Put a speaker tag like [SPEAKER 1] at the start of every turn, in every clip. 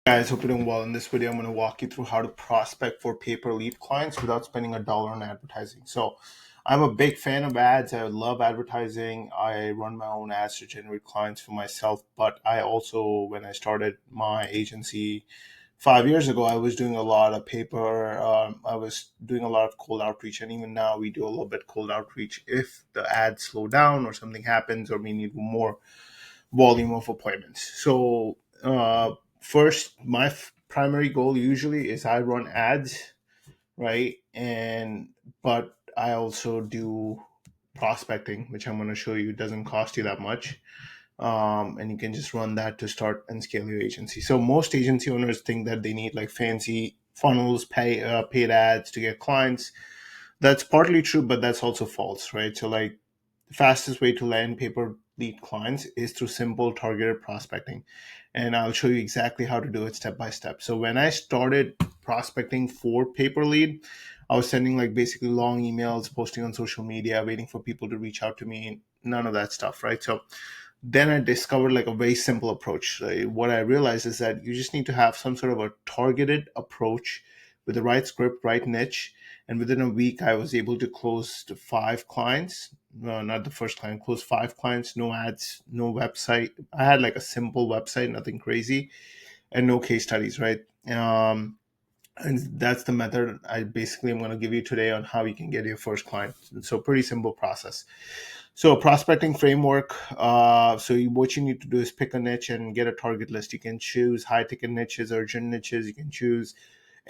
[SPEAKER 1] Guys, hope you're doing well. In this video, I'm going to walk you through how to prospect for pay-per lead clients without spending a dollar on advertising. So, I'm a big fan of ads. I love advertising. I run my own ads to generate clients for myself. But I also, when I started my agency 5 years ago, I was doing a lot of paper. I was doing a lot of cold outreach, and even now we do a little bit cold outreach. If the ads slow down or something happens, or we need more volume of appointments. So, first, my primary goal usually is I run ads, right? But I also do prospecting, which I'm going to show you doesn't cost you that much. And you can just run that to start and scale your agency. So most agency owners think that they need like fancy funnels, paid ads to get clients. That's partly true, but that's also false, right? So like the fastest way to land paper lead clients is through simple targeted prospecting. And I'll show you exactly how to do it step by step. So when I started prospecting for paper lead, I was sending like basically long emails, posting on social media, waiting for people to reach out to me. None of that stuff, right? So then I discovered like a very simple approach. What I realized is that you just need to have some sort of a targeted approach with the right script, right niche. And within a week, I was able to close to five clients. No, not the first client, close five clients, no ads, no website. I had like a simple website, nothing crazy, and no case studies, right? And that's the method I basically am going to give you today on how you can get your first client. So pretty simple process. So prospecting framework. What you need to do is pick a niche and get a target list. You can choose high ticket niches, urgent niches. You can choose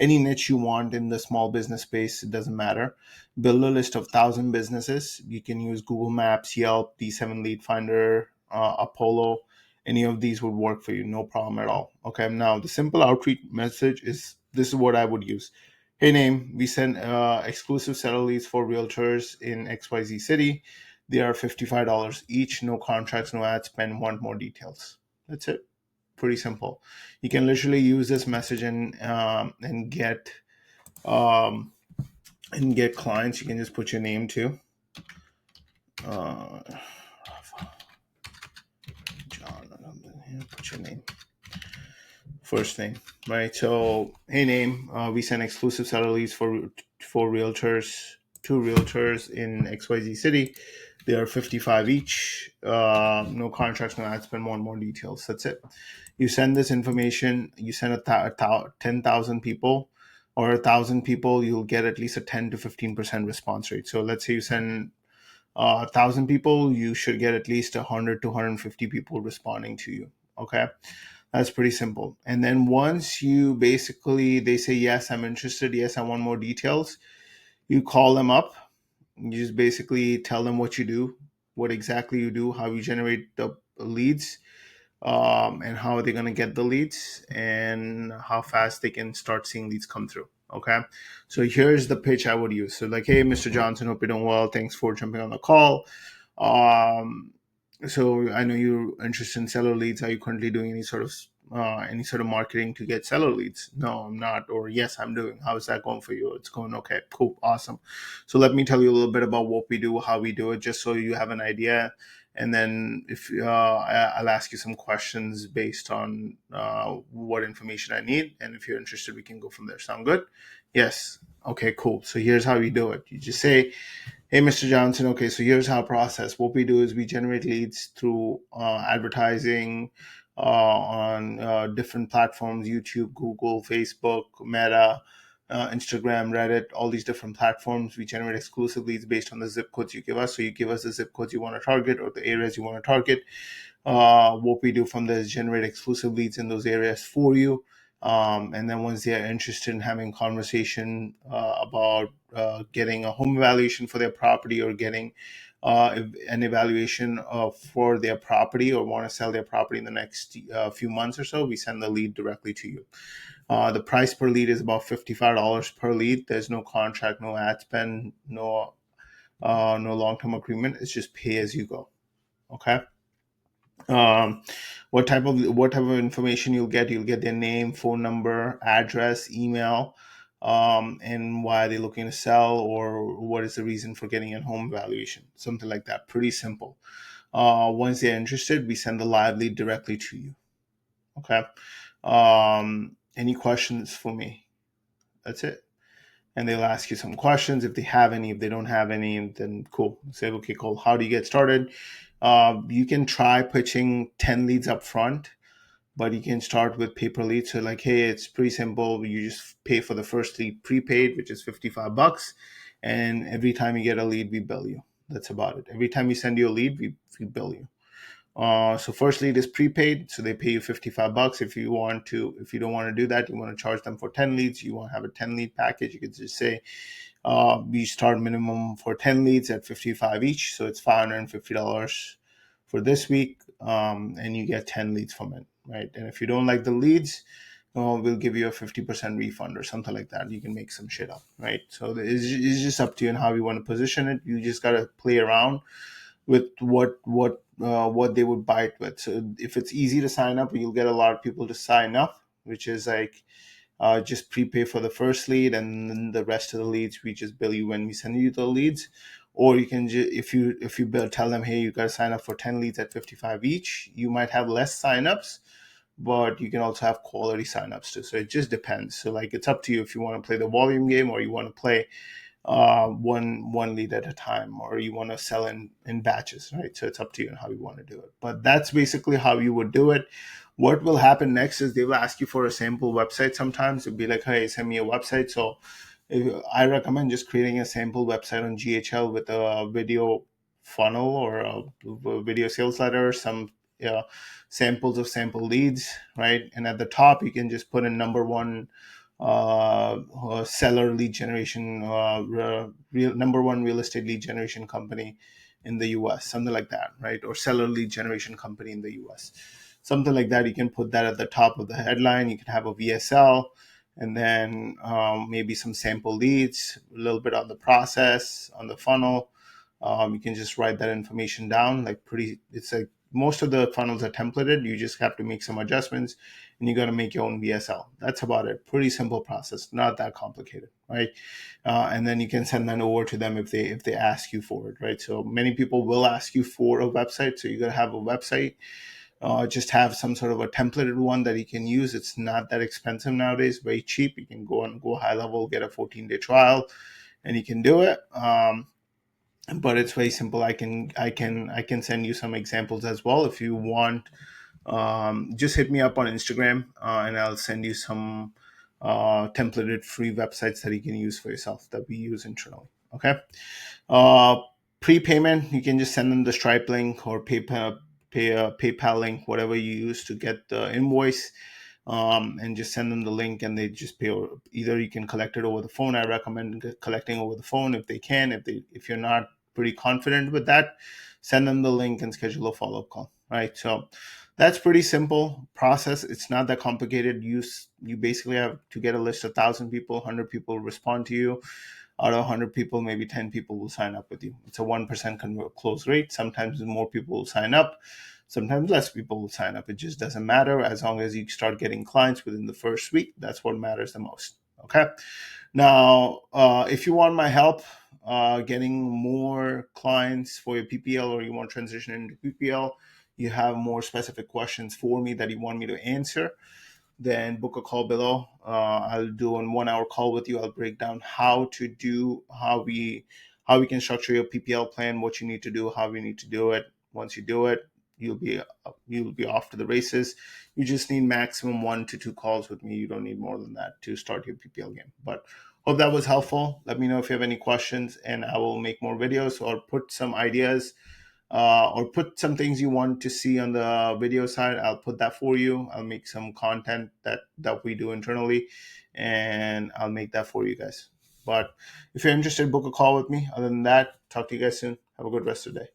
[SPEAKER 1] any niche you want in the small business space. It doesn't matter. Build a list of 1,000 businesses. You can use Google Maps, Yelp, D7 Lead Finder, Apollo. Any of these would work for you, no problem at all. Okay. Now the simple outreach message is this is what I would use. Hey name, we send exclusive seller leads for realtors in XYZ city. They are $55 each, no contracts, no ad spend, want more details. That's it. Pretty simple. You can literally use this message um, and get clients. You can just put your name too. Uh, John, put your name, first name, right? So, hey name, we send exclusive seller leads for realtors, two realtors in XYZ city. They are 55 each. No contracts, no ad spend, want more details. That's it. You send this information. You send 10,000 people or 1,000 people, you'll get at least a 10 to 15% response rate. So let's say you send 1,000 people, you should get at least 100 to 150 people responding to you. Okay, that's pretty simple. And then once you basically they say yes, I'm interested. Yes, I want more details. You call them up. You just basically tell them what you do, what exactly you do, how you generate the leads, and how are they going to get the leads, and how fast they can start seeing leads come through. Okay, so here's the pitch I would use. So like, hey, Mr. Johnson, hope you're doing well. Thanks for jumping on the call. Um, so I know you're interested in seller leads. Are you currently doing any sort of marketing to get seller leads? No, I'm not. Or yes, I'm doing. How is that going for you? It's going okay. Cool, awesome. So let me tell you a little bit about what we do, how we do it, just so you have an idea. And then if I'll ask you some questions based on what information I need, and if you're interested, we can go from there. Sound good? Yes. Okay, cool. So here's how we do it. You just say, hey, Mr. Johnson, okay, so here's our process. What we do is we generate leads through advertising on different platforms: YouTube, Google, Facebook, Meta, Instagram, Reddit, all these different platforms. We generate exclusive leads based on the zip codes you give us. So you give us the zip codes you want to target or the areas you want to target. What we do from there is generate exclusive leads in those areas for you. And then once they are interested in having a conversation about getting a home evaluation for their property, or getting an evaluation for their property, or want to sell their property in the next few months or so, we send the lead directly to you. The price per lead is about $55 per lead. There's no contract, no ad spend, no long-term agreement. It's just pay as you go. Okay. um, what type of information you'll get their name, phone number, address, email, and why are they looking to sell, or what is the reason for getting a home valuation, something like that. Pretty simple. Once they're interested, we send the live lead directly to you. Okay. Any questions for me? That's it. And they'll ask you some questions if they have any. If they don't have any, then cool. Say, okay, cool. How do you get started? You can try pitching 10 leads up front, but you can start with paper leads. So like, hey, it's pretty simple. You just pay for the first lead prepaid, which is $55. And every time you get a lead, we bill you. That's about it. Every time we send you a lead, we bill you. So first lead is prepaid, so they pay you $55. If you don't want to do that, you want to charge them for 10 leads. You want to have a 10 lead package. You could just say we start minimum for 10 leads at 55 each, so it's $550 for this week, and you get 10 leads from it, right? And if you don't like the leads, we'll give you a 50% refund or something like that. You can make some shit up, right? So it's just up to you and how you want to position it. You just got to play around with what they would buy it with. So if it's easy to sign up, you'll get a lot of people to sign up, which is like just prepay for the first lead, and then the rest of the leads we just bill you when we send you the leads. Or you can if you tell them, hey, you got to sign up for 10 leads at 55 each, you might have less signups, but you can also have quality signups too. So it just depends. So like it's up to you if you want to play the volume game or you want to play one lead at a time, or you want to sell in batches, right? So it's up to you and how you want to do it. But that's basically how you would do it. What will happen next is they will ask you for a sample website. Sometimes it'll be like, hey, send me a website. So I recommend just creating a sample website on GHL with a video funnel or a video sales letter, some samples of sample leads, right? And at the top, you can just put in number one seller lead generation, number one real estate lead generation company in the US, something like that, right? Or seller lead generation company in the US, something like that. You can put that at the top of the headline. You can have a VSL, and then maybe some sample leads, a little bit on the process, on the funnel. You can just write that information down. It's like most of the funnels are templated. You just have to make some adjustments, and you got to make your own VSL. That's about it. Pretty simple process, not that complicated, right? And then you can send that over to them if they ask you for it, right? So many people will ask you for a website, so you got to have a website. Just have some sort of a templated one that you can use. It's not that expensive nowadays, very cheap. You can go high level, get a 14-day trial, and you can do it. But it's very simple. I can send you some examples as well if you want. Just hit me up on Instagram, and I'll send you some templated free websites that you can use for yourself that we use internally. Okay. Uh, Prepayment, you can just send them the Stripe link or PayPal link, whatever you use to get the invoice, and just send them the link, and they just pay. Either you can collect it over the phone. I recommend collecting over the phone if they can. If you're not pretty confident with that, send them the link and schedule a follow-up call. Right. So that's pretty simple process. It's not that complicated. You basically have to get a list of 1,000 people, 100 people respond to you. Out of 100 people, maybe 10 people will sign up with you. It's a 1% close rate. Sometimes more people will sign up, sometimes less people will sign up. It just doesn't matter. As long as you start getting clients within the first week, that's what matters the most. Okay. Now, if you want my help getting more clients for your PPL, or you want to transition into PPL, you have more specific questions for me that you want me to answer, then book a call below. I'll do a 1 hour call with you. I'll break down how we can structure your PPL plan, what you need to do, how we need to do it. Once you do it, you'll be off to the races. You just need maximum 1 to 2 calls with me. You don't need more than that to start your PPL game. But hope that was helpful. Let me know if you have any questions, and I will make more videos or put some ideas, or put some things you want to see on the video side. I'll put that for you. I'll make some content that we do internally, and I'll make that for you guys. But if you're interested, book a call with me. Other than that, talk to you guys soon. Have a good rest of the day.